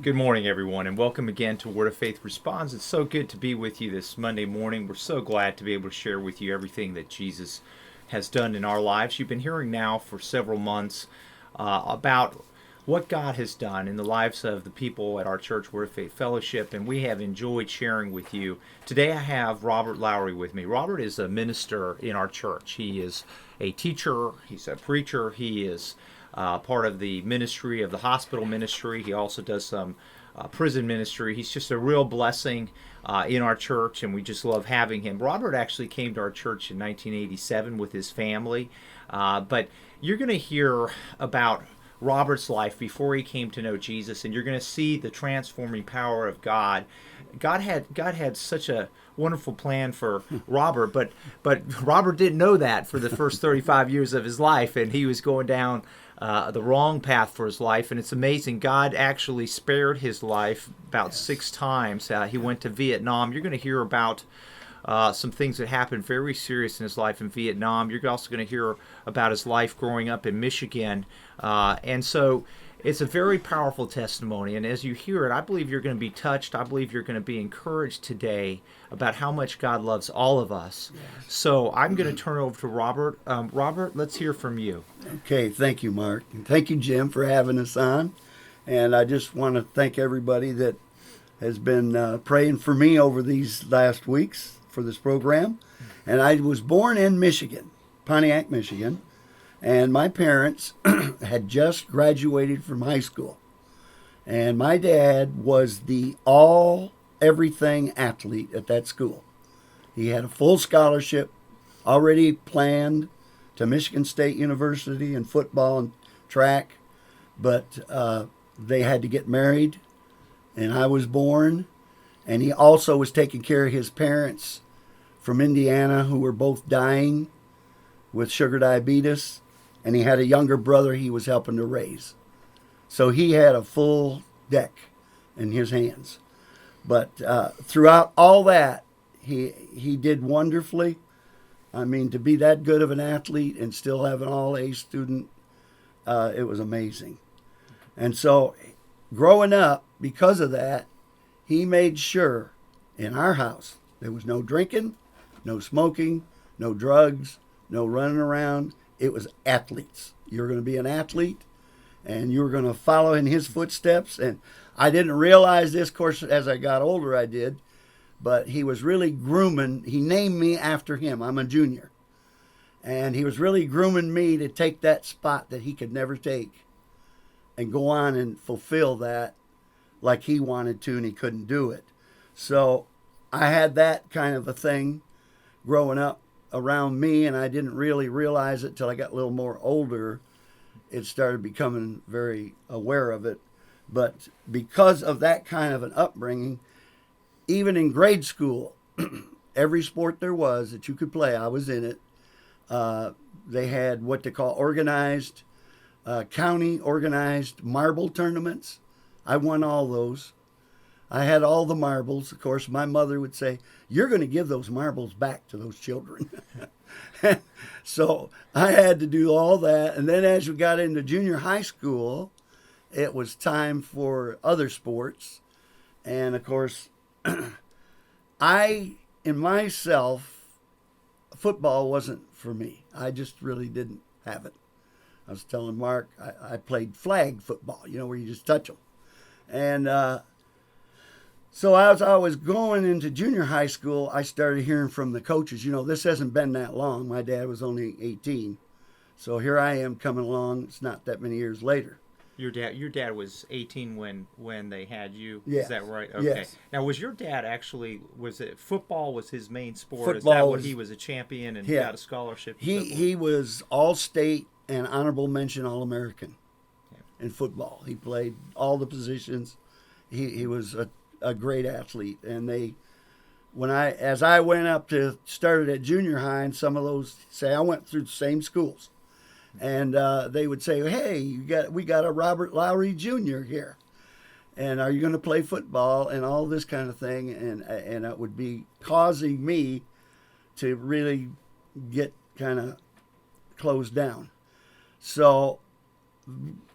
Good morning, everyone, and welcome again to Word of Faith Responds. It's so good to be with you this Monday morning. We're so glad to be able to share with you everything that Jesus has done in our lives. You've been hearing now for several months about what God has done in the lives of the people at our church, Word of Faith Fellowship, and we have enjoyed sharing with you. Today I have Robert Lowry with me. Robert is a minister in our church. He is a teacher, he's a preacher, he is part of the ministry of the hospital ministry. He also does some prison ministry. He's just a real blessing in our church, and we just love having him. Robert actually came to our church in 1987 with his family, but you're going to hear about Robert's life before he came to know Jesus, and you're going to see the transforming power of God. God had such a wonderful plan for Robert, but Robert didn't know that for the first 35 years of his life, and he was going down the wrong path for his life. And it's amazing. God actually spared his life about 6 times. He went to Vietnam. You're going to hear about some things that happened very serious in his life in Vietnam. You're also going to hear about his life growing up in Michigan. And so it's a very powerful testimony. And as you hear it, I believe you're going to be touched. I believe you're going to be encouraged today about how much God loves all of us. Yes. So I'm going to turn it over to Robert. Robert, let's hear from you. Okay, thank you, Mark. And thank you, Jim, for having us on. And I just want to thank everybody that has been praying for me over these last weeks for this program. And I was born in Michigan, Pontiac, Michigan. And my parents had just graduated from high school. And my dad was the everything athlete at that school. He had a full scholarship already planned to Michigan State University in football and track. But they had to get married, and I was born. And he also was taking care of his parents from Indiana who were both dying with sugar diabetes. And he had a younger brother he was helping to raise. So he had a full deck in his hands. But throughout all that, he did wonderfully. I mean, to be that good of an athlete and still have an all-A student, it was amazing. And so growing up, because of that, he made sure in our house there was no drinking, no smoking, no drugs, no running around. It was athletes. You're going to be an athlete, and you were going to follow in his footsteps. And I didn't realize this, of course, as I got older I did, but he was really grooming. He named me after him. I'm a junior. And he was really grooming me to take that spot that he could never take and go on and fulfill that like he wanted to, and he couldn't do it. So I had that kind of a thing growing up around me, and I didn't really realize it till I got a little more older. It started becoming very aware of it. But because of that kind of an upbringing, even in grade school, every sport there was that you could play, I was in it. They had what they call organized, county organized marble tournaments. I won all those. I had all the marbles. Of course, my mother would say, "You're going to give those marbles back to those children." So I had to do all that. And then as we got into junior high school, it was time for other sports. And of course, in myself, football wasn't for me. I just really didn't have it. I was telling Mark, I played flag football, where you just touch them. And so as I was going into junior high school, I started hearing from the coaches, this hasn't been that long. My dad was only 18. So here I am coming along. It's not that many years later. Your dad was 18 when they had you. Yes. Is that right? Okay. Yes. Now, was your dad actually, was it football was his main sport? Football Is that what was, he was a champion and yeah, got a scholarship? He was all-state and honorable mention All-American in football. He played all the positions. He was a great athlete. And as I went up to started at junior high, and some of those I went through the same schools. And they would say, "Hey, we got a Robert Lowry Jr. here, and are you going to play football?" and all this kind of thing, and it would be causing me to really get kind of closed down. So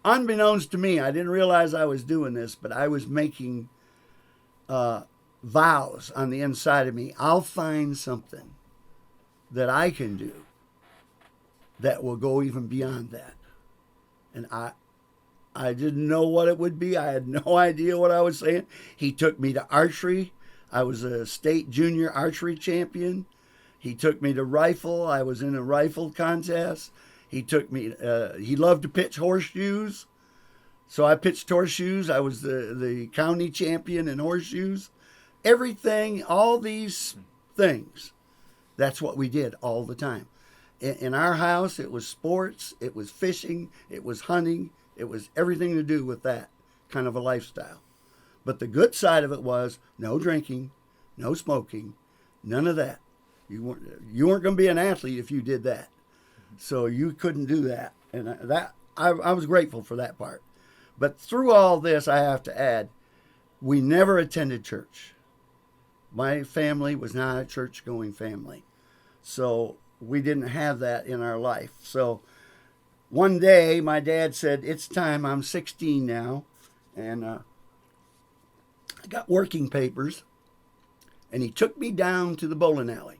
unbeknownst to me, I didn't realize I was doing this, but I was making vows on the inside of me. I'll find something that I can do that will go even beyond that. And I didn't know what it would be. I had no idea what I was saying. He took me to archery. I was a state junior archery champion. He took me to rifle. I was in a rifle contest. He took me, he loved to pitch horseshoes. So I pitched horseshoes. I was the county champion in horseshoes. Everything, all these things, that's what we did all the time. In our house, it was sports, it was fishing, it was hunting, it was everything to do with that kind of a lifestyle. But the good side of it was no drinking, no smoking, none of that. You weren't going to be an athlete if you did that. So you couldn't do that. And I was grateful for that part. But through all this, I have to add, we never attended church. My family was not a church-going family. So we didn't have that in our life. So one day, my dad said, it's time. I'm 16 now. And I got working papers. And he took me down to the bowling alley.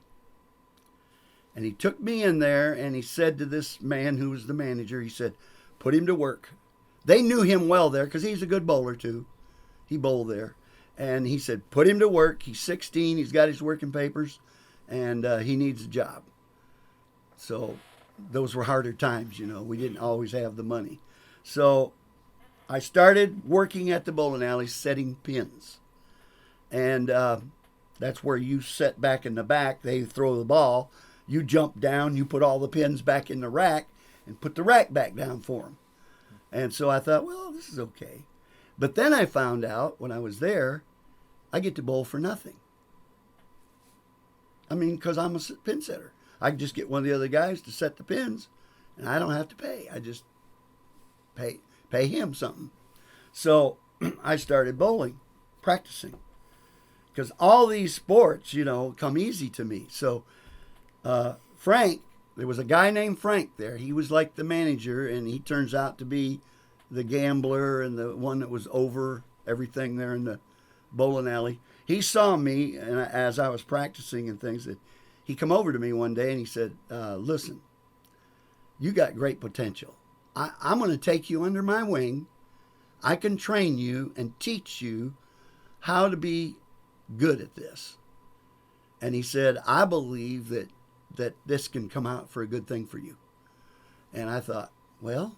And he took me in there and he said to this man who was the manager, he said, put him to work. They knew him well there because he's a good bowler too. He bowled there. And he said, put him to work. He's 16. He's got his working papers. And he needs a job. So those were harder times, you know. We didn't always have the money. So I started working at the bowling alley setting pins. And that's where you set back in the back. They throw the ball. You jump down. You put all the pins back in the rack and put the rack back down for them. And so I thought, well, this is okay. But then I found out when I was there, I get to bowl for nothing. I mean, because I'm a pin setter. I can just get one of the other guys to set the pins, and I don't have to pay. I just pay him something. So I started bowling, practicing. Because all these sports, you know, come easy to me. So Frank, there was a guy named Frank there. He was like the manager, and he turns out to be the gambler and the one that was over everything there in the bowling alley. He saw me, and as I was practicing and things, that he come over to me one day and he said, listen, you got great potential. I'm going to take you under my wing. I can train you and teach you how to be good at this. And he said, I believe that this can come out for a good thing for you. And I thought, well,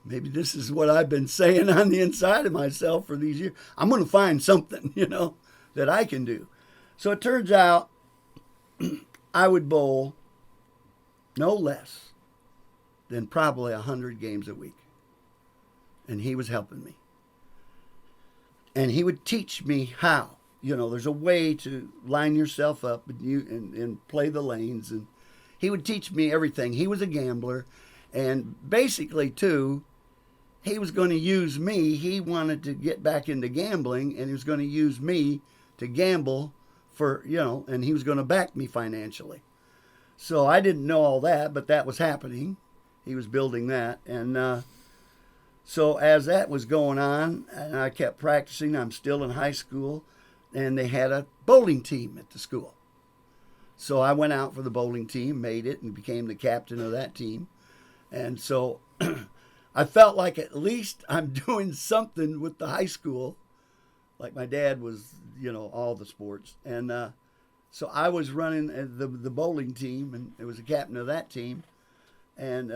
maybe this is what I've been saying on the inside of myself for these years. I'm going to find something, you know, that I can do. So it turns out I would bowl no less than probably 100 games a week. And he was helping me. And he would teach me how. You know, there's a way to line yourself up and play the lanes. And he would teach me everything. He was a gambler. And basically, too, he was going to use me. He wanted to get back into gambling, and he was going to use me to gamble for, you know, and he was going to back me financially. So I didn't know all that, but that was happening. He was building that. And so as that was going on, and I kept practicing, I'm still in high school, and they had a bowling team at the school. So I went out for the bowling team, made it, and became the captain of that team. And so I felt like at least I'm doing something with the high school. Like my dad was, you know, all the sports. And so I was running the bowling team, and it was the captain of that team. And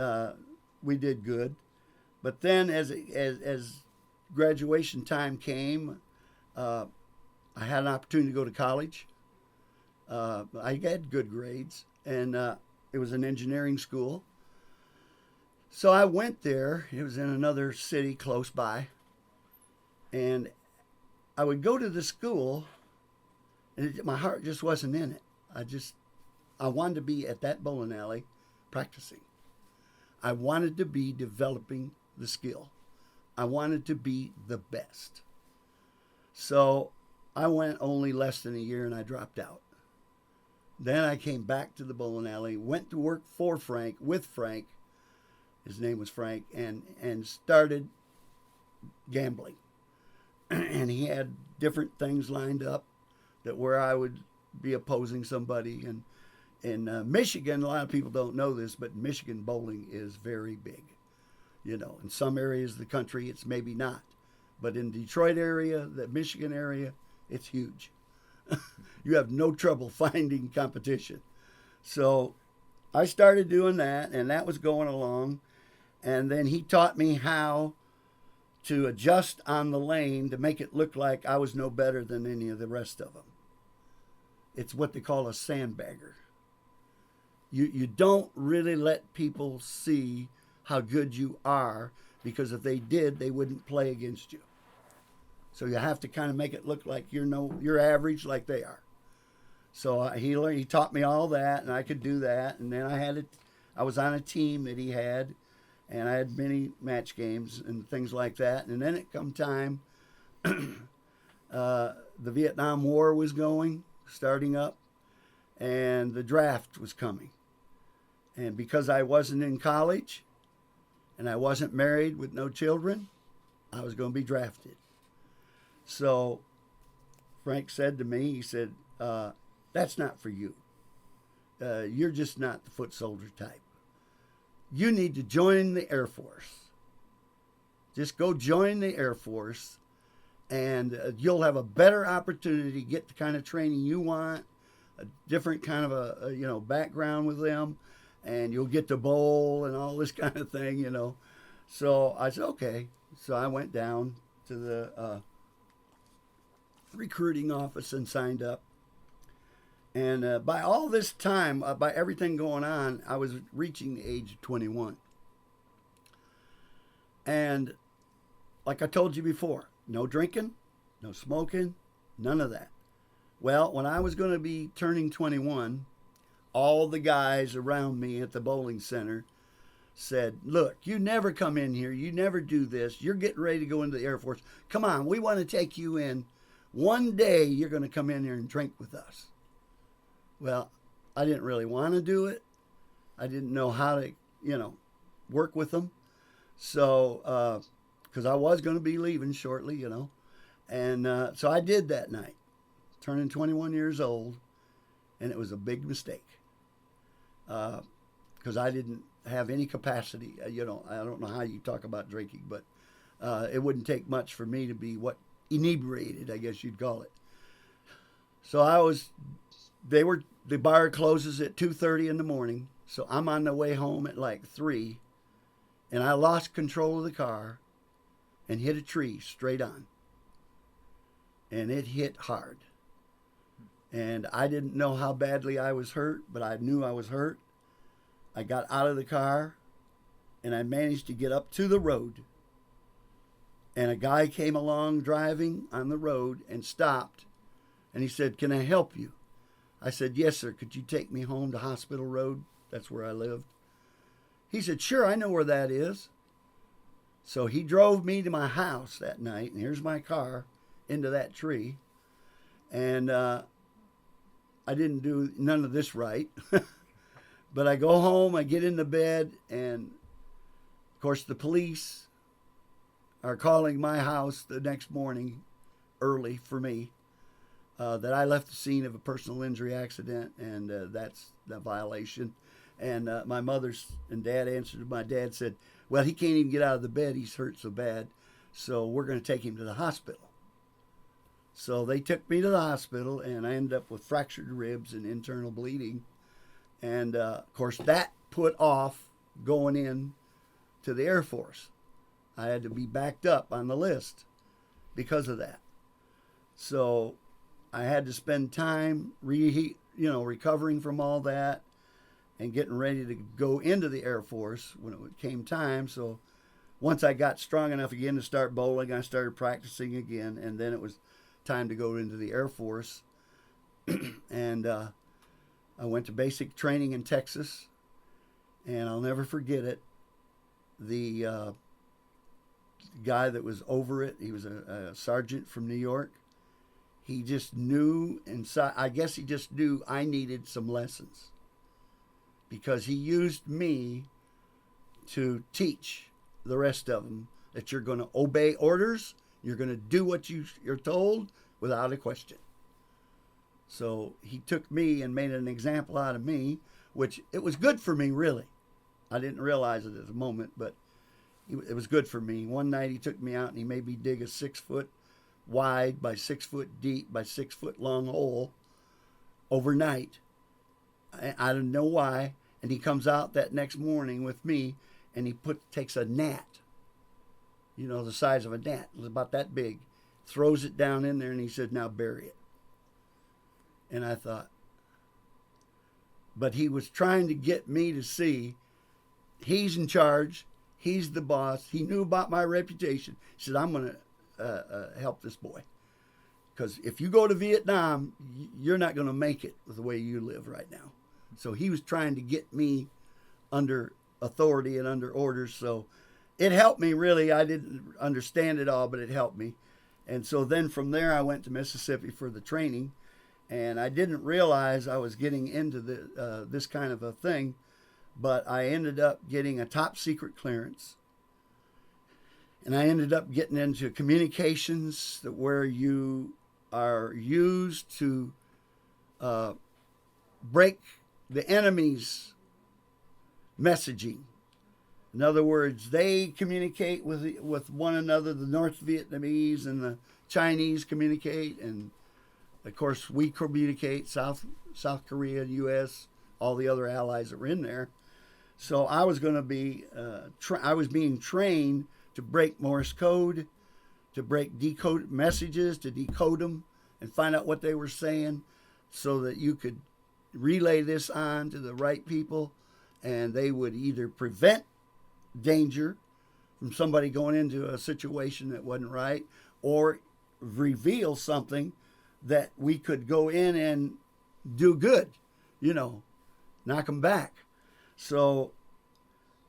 we did good. But then as graduation time came, I had an opportunity to go to college. I had good grades, and it was an engineering school. So I went there. It was in another city close by. And I would go to the school, and my heart just wasn't in it. I wanted to be at that bowling alley practicing. I wanted to be developing the skill. I wanted to be the best. So I went only less than a year, and I dropped out. Then I came back to the bowling alley, went to work for Frank, with Frank, His name was Frank, and started gambling. And he had different things lined up that where I would be opposing somebody. And in Michigan, a lot of people don't know this, but Michigan bowling is very big. You know, in some areas of the country, it's maybe not. But in Detroit area, the Michigan area, it's huge. You have no trouble finding competition. So I started doing that, and that was going along. And then he taught me how to adjust on the lane to make it look like I was no better than any of the rest of them. It's what they call a sandbagger. You don't really let people see how good you are, because if they did, they wouldn't play against you. So you have to kind of make it look like you're average like they are. So he taught me all that, and I could do that. And then I was on a team that he had, and I had many match games and things like that. And then it come time, the Vietnam War was starting up, and the draft was coming. And because I wasn't in college, and I wasn't married with no children, I was going to be drafted. So Frank said to me, he said, that's not for you. You're just not the foot soldier type. You need to join the Air Force. Just go join the Air Force, and you'll have a better opportunity to get the kind of training you want, a different kind of a background with them, and you'll get to bowl and all this kind of thing, you know. So I said, okay. So I went down to the recruiting office and signed up. And by all this time, by everything going on, I was reaching the age of 21. And like I told you before, no drinking, no smoking, none of that. Well, when I was going to be turning 21, all the guys around me at the bowling center said, look, you never come in here. You never do this. You're getting ready to go into the Air Force. Come on, we want to take you in. One day you're going to come in here and drink with us. Well, I didn't really want to do it. I didn't know how to, work with them. So, because I was going to be leaving shortly, And so I did that night, turning 21 years old, and it was a big mistake. Because I didn't have any capacity. I don't know how you talk about drinking, but it wouldn't take much for me to be inebriated, I guess you'd call it. So the bar closes at 2:30 in the morning, so I'm on the way home at like 3, and I lost control of the car and hit a tree straight on. And it hit hard. And I didn't know how badly I was hurt, but I knew I was hurt. I got out of the car, and I managed to get up to the road. And a guy came along driving on the road and stopped. And he said, "Can I help you?" I said, "Yes, sir. Could you take me home to Hospital Road?" That's where I lived. He said, "Sure, I know where that is." So he drove me to my house that night, and here's my car, into that tree. And I didn't do none of this right. But I go home, I get into bed, and of course the police are calling my house the next morning early for me, that I left the scene of a personal injury accident, and that's the violation. And my mother and dad answered. My dad said, "Well, he can't even get out of the bed. He's hurt so bad. So we're going to take him to the hospital." So they took me to the hospital, and I ended up with fractured ribs and internal bleeding. And, of course, that put off going in to the Air Force. I had to be backed up on the list because of that. So I had to spend time recovering from all that and getting ready to go into the Air Force when it came time. So once I got strong enough again to start bowling, I started practicing again, and then it was time to go into the Air Force. And I went to basic training in Texas, and I'll never forget it. The guy that was over it, he was a sergeant from New York. He just knew inside, I guess he just knew I needed some lessons, because he used me to teach the rest of them that you're going to obey orders, you're going to do what you're told without a question. So he took me and made an example out of me, which it was good for me, really. I didn't realize it at the moment, but it was good for me. One night he took me out and he made me dig a 6 foot wide by 6 foot deep by 6 foot long hole overnight. I don't know why. And he comes out that next morning with me and he takes a gnat, the size of a gnat. It was about that big. Throws it down in there and he said, now bury it. And I thought, but he was trying to get me to see he's in charge. He's the boss. He knew about my reputation. He said, I'm going to help this boy. Because if you go to Vietnam, you're not going to make it with the way you live right now. So he was trying to get me under authority and under orders. So it helped me, really. I didn't understand it all, but it helped me. And so then from there, I went to Mississippi for the training. And I didn't realize I was getting into this kind of a thing. But I ended up getting a top secret clearance. And I ended up getting into communications where you are used to break the enemy's messaging. In other words, they communicate with one another. The North Vietnamese and the Chinese communicate. And, of course, we communicate, South Korea, U.S., all the other allies that were in there. So I was going to be, I was being trained to break Morse code, to break decode messages, to decode them and find out what they were saying so that you could relay this on to the right people and they would either prevent danger from somebody going into a situation that wasn't right or reveal something that we could go in and do good, knock them back. So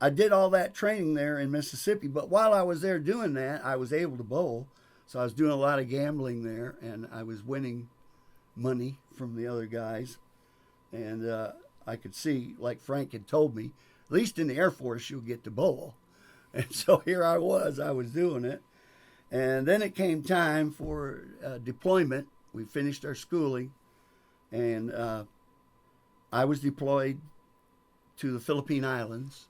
I did all that training there in Mississippi, but while I was there doing that, I was able to bowl. So I was doing a lot of gambling there, and I was winning money from the other guys. And I could see, like Frank had told me, at least in the Air Force, you'll get to bowl. And so here I was doing it. And then it came time for deployment. We finished our schooling, and I was deployed to the Philippine Islands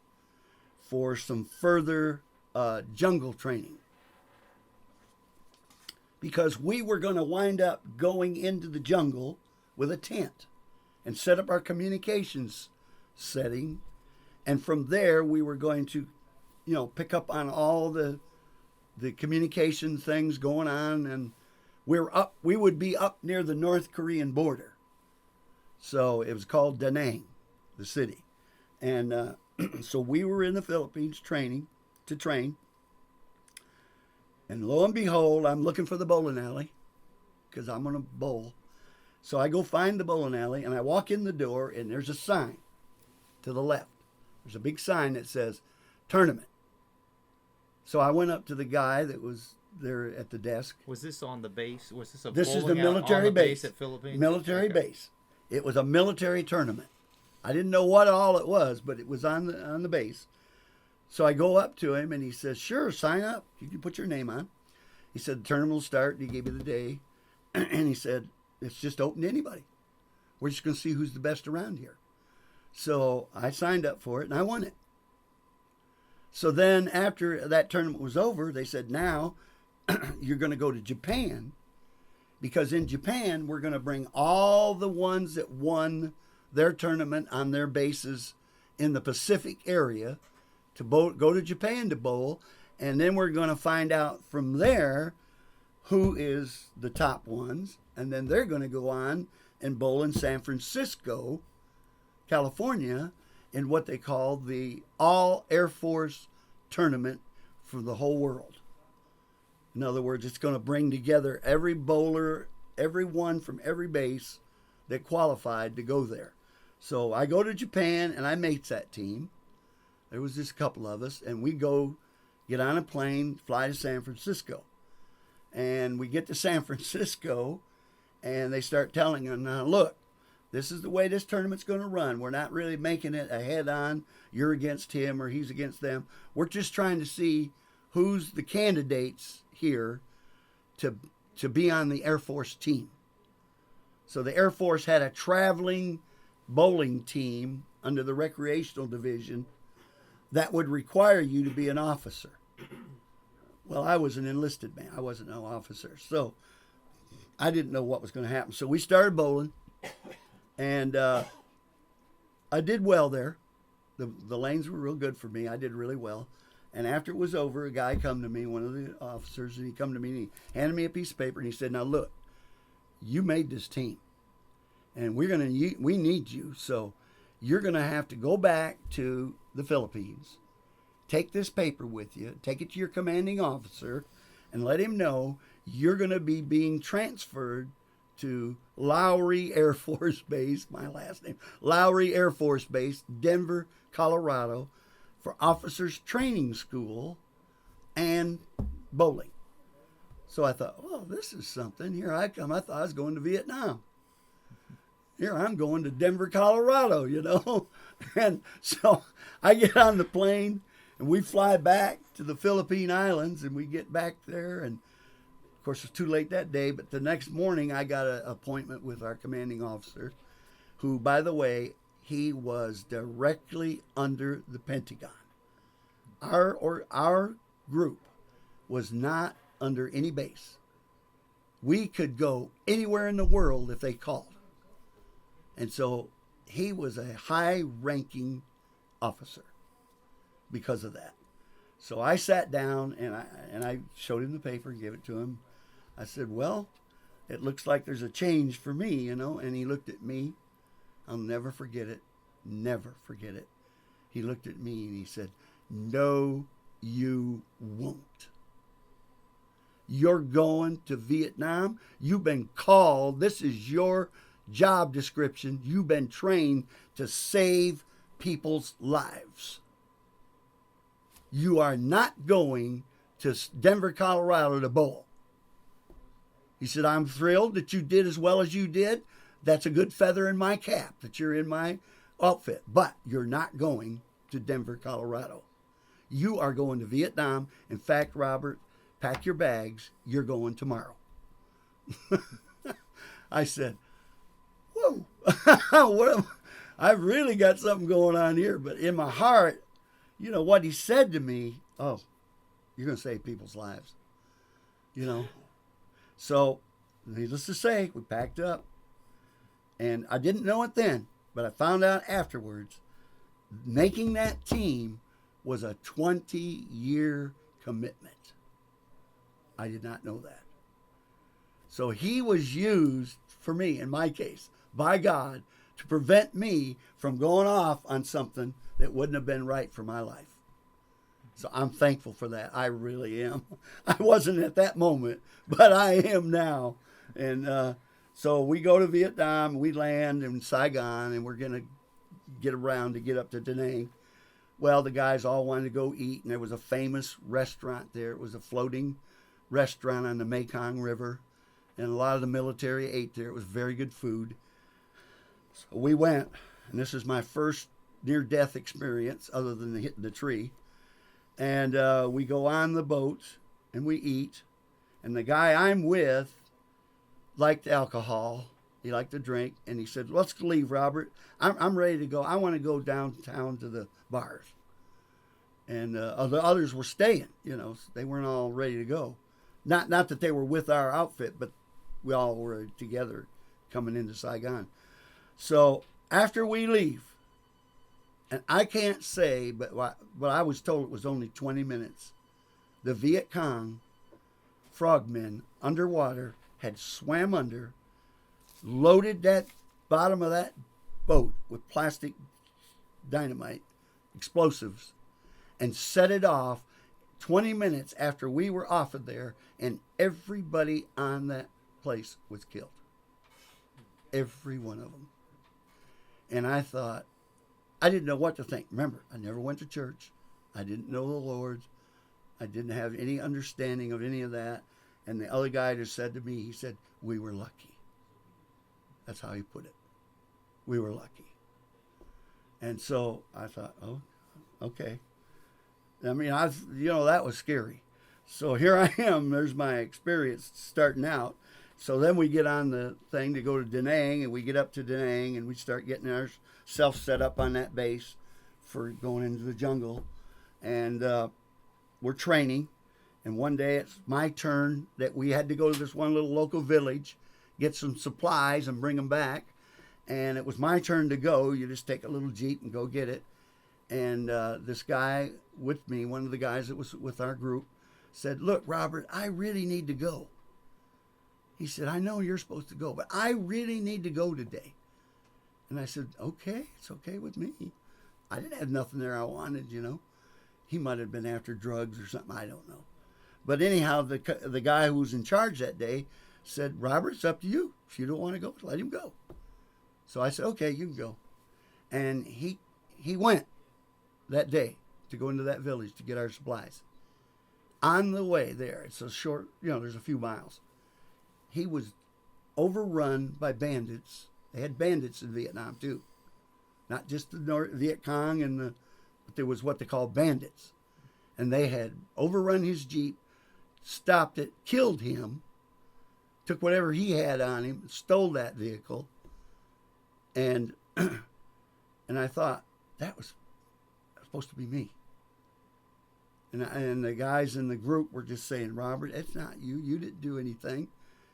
for some further jungle training. Because we were going to wind up going into the jungle with a tent and set up our communications setting. And from there, we were going to, pick up on all the communication things going on. And we would be up near the North Korean border. So it was called Da Nang, the city. And so we were in the Philippines to train. And lo and behold, I'm looking for the bowling alley because I'm going to bowl. So I go find the bowling alley and I walk in the door and there's a sign to the left. There's a big sign that says tournament. So I went up to the guy that was there at the desk. Was this on the base? Was this a This is the bowling alley military on the base at Philippines? Military base. It was a military tournament. I didn't know what all it was, but it was on the base. So I go up to him and he says, sure, sign up. You can put your name on. He said, the tournament will start. And he gave me the day. And he said, it's just open to anybody. We're just going to see who's the best around here. So I signed up for it and I won it. So then after that tournament was over, they said, now you're going to go to Japan. Because in Japan, we're going to bring all the ones that won their tournament on their bases in the Pacific area to go to Japan to bowl. And then we're going to find out from there who is the top ones. And then they're going to go on and bowl in San Francisco, California, in what they call the All Air Force Tournament for the whole world. In other words, it's going to bring together every bowler, everyone from every base that qualified to go there. So I go to Japan and I make that team. There was just a couple of us, and we go get on a plane, fly to San Francisco. And we get to San Francisco, and they start telling them, now look, This is the way this tournament's going to run. We're not really making it a head-on, you're against him or he's against them. We're just trying to see who's the candidates here to be on the Air Force team. So the Air Force had a traveling bowling team under the recreational division that would require you to be an officer. Well, I was an enlisted man. I wasn't no officer. So I didn't know what was going to happen. So we started bowling, and I did well there. The lanes were real good for me. I did really well. And after it was over, a guy come to me, one of the officers, and he come to me and he handed me a piece of paper and he said, "Now look, you made this team, and we need you. So you're going to have to go back to the Philippines, take this paper with you, take it to your commanding officer, and let him know you're going to be being transferred to Lowry Air Force Base," my last name, Lowry Air Force Base, Denver, Colorado, for officers training school and bowling. So I thought, well, this is something. Here I come. I thought I was going to Vietnam. Here I'm going to Denver, Colorado, you know. And so I get on the plane and we fly back to the Philippine Islands, and we get back there. And of course, it was too late that day. But the next morning, I got an appointment with our commanding officer, who, by the way, he was directly under the Pentagon. Our group was not under any base. We could go anywhere in the world if they called. And so he was a high-ranking officer because of that. So I sat down and I showed him the paper, gave it to him. I said, "Well, it looks like there's a change for me, you know." And he looked at me. I'll never forget it. Never forget it. He looked at me and he said, "No, you won't. You're going to Vietnam. You've been called. This is your job description. You've been trained to save people's lives. You are not going to Denver, Colorado to bowl." He said, "I'm thrilled that you did as well as you did. That's a good feather in my cap that you're in my outfit. But you're not going to Denver, Colorado. You are going to Vietnam. In fact, Robert, pack your bags. You're going tomorrow." I said, "Whoa, I've really got something going on here." But in my heart, you know, what he said to me, "Oh, you're going to save people's lives." You know. So, needless to say, we packed up. And I didn't know it then, but I found out afterwards, making that team was a 20-year commitment. I did not know that. So he was used, for me, in my case, by God, to prevent me from going off on something that wouldn't have been right for my life. So I'm thankful for that. I really am. I wasn't at that moment, but I am now. And so we go to Vietnam, we land in Saigon, and we're going to get around to get up to Da Nang. Well, the guys all wanted to go eat, and there was a famous restaurant there. It was a floating restaurant on the Mekong River, and a lot of the military ate there. It was very good food. So we went, and this is my first near-death experience other than hitting the tree. And we go on the boat, and we eat, and the guy I'm with liked alcohol. He liked to drink, and he said, "Let's leave, Robert. I'm ready to go. I want to go downtown to the bars." And the others were staying. You know, they weren't all ready to go. Not that they were with our outfit, but we all were together coming into Saigon. So after we leave, and I can't say, but I was told it was only 20 minutes, the Viet Cong frogmen underwater had swam under, loaded that bottom of that boat with plastic dynamite, explosives, and set it off 20 minutes after we were off of there, and everybody on that place was killed. Every one of them. And I thought, I didn't know what to think. Remember, I never went to church. I didn't know the Lord. I didn't have any understanding of any of that. And the other guy just said to me, he said, "We were lucky." That's how he put it. we were lucky. And so I thought, oh, okay. I mean, that was scary. So here I am. There's my experience starting out. So then we get on the thing to go to Da Nang, and we get up to Da Nang, and we start getting ourselves set up on that base for going into the jungle. And we're training. And one day it's my turn that we had to go to this one little local village, get some supplies and bring them back. And it was my turn to go. You just take a little Jeep and go get it. And this guy with me, one of the guys that was with our group, said, "Look, Robert, I really need to go." He said, "I know you're supposed to go, but I really need to go today." And I said, "Okay, it's okay with me." I didn't have nothing there I wanted, He might have been after drugs or something, I don't know. But anyhow, the guy who was in charge that day said, "Robert, it's up to you. If you don't want to go, let him go." So I said, "Okay, you can go." And he went that day to go into that village to get our supplies. On the way there, it's a short, there's a few miles. He was overrun by bandits. They had bandits in Vietnam too. Not just the Viet Cong, but there was what they call bandits. And they had overrun his Jeep, stopped it, killed him, took whatever he had on him, stole that vehicle. And I thought, that was supposed to be me. And the guys in the group were just saying, "Robert, it's not you. You didn't do anything."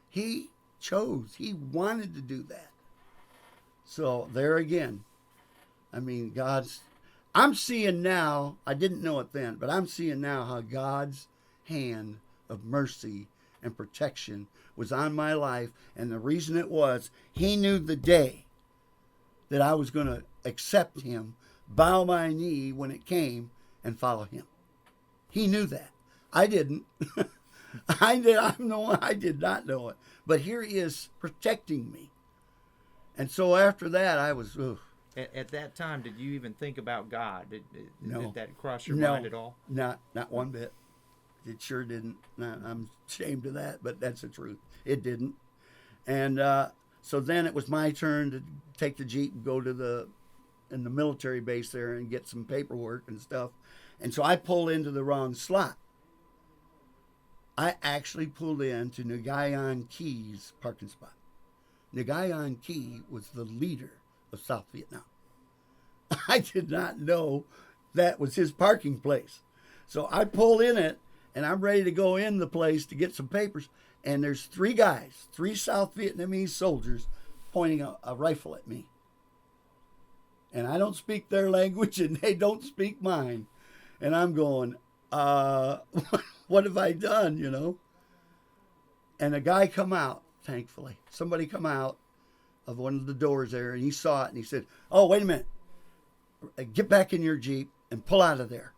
He chose. He wanted to do that. So there again, I mean, I'm seeing now, I didn't know it then, but I'm seeing now how God's hand of mercy and protection was on my life. And the reason it was, he knew the day that I was going to accept him, bow my knee when it came, and follow him. He knew that. I didn't. I did not know it. But here he is protecting me. And so after that, I was, ugh. At that time, did you even think about God? No. Did that cross your mind at all? Not one bit. It sure didn't. I'm ashamed of that, but that's the truth. It didn't. And so then it was my turn to take the Jeep and go to in the military base there and get some paperwork and stuff. And so I pulled into the wrong slot. I actually pulled into Nguyen Kie's parking spot. Nguyen Kie was the leader of South Vietnam. I did not know that was his parking place. So I pull in it, and I'm ready to go in the place to get some papers. And there's three South Vietnamese soldiers, pointing a rifle at me. And I don't speak their language, and they don't speak mine. And I'm going, what have I done, And a guy come out, thankfully. Somebody come out of one of the doors there, and he saw it, and he said, "Oh, wait a minute. Get back in your Jeep and pull out of there."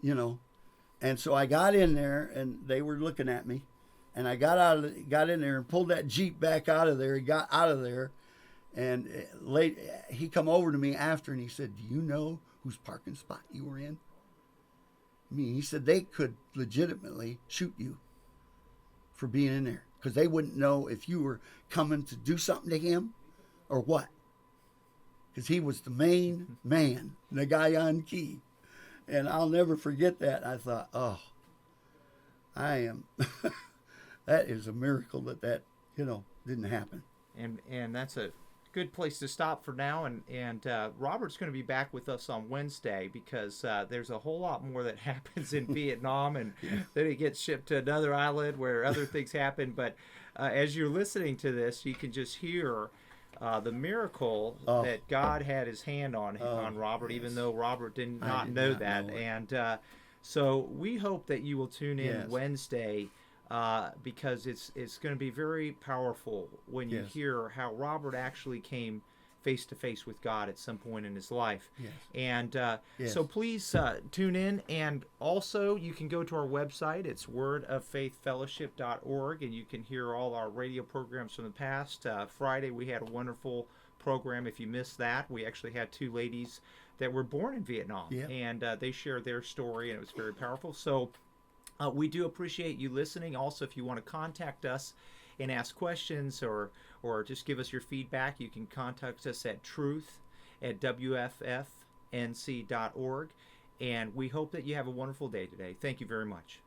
And so I got in there, and they were looking at me. And I got in there and pulled that Jeep back out of there. He got out of there. And he come over to me after, and he said, "Do you know whose parking spot you were in?" I mean, he said they could legitimately shoot you for being in there, because they wouldn't know if you were coming to do something to him or what. Because he was the main man, Nguyen Kie. And I'll never forget that. I thought, oh, that is a miracle that didn't happen. And that's a good place to stop for now. And Robert's going to be back with us on Wednesday, because there's a whole lot more that happens in Vietnam, and then it gets shipped to another island where other things happen. But as you're listening to this, you can just hear the miracle that God had his hand on Robert, yes. Even though Robert did not know that. And so we hope that you will tune in Wednesday, because it's going to be very powerful when you hear how Robert actually came face to face with God at some point in his life. Yes. And so please tune in. And also you can go to our website. It's wordoffaithfellowship.org, and you can hear all our radio programs from the past. Friday we had a wonderful program. If you missed that, we actually had two ladies that were born in Vietnam, and they shared their story, and it was very powerful. So we do appreciate you listening. Also, if you want to contact us and ask questions or just give us your feedback, you can contact us at truth@wffnc.org. And we hope that you have a wonderful day today. Thank you very much.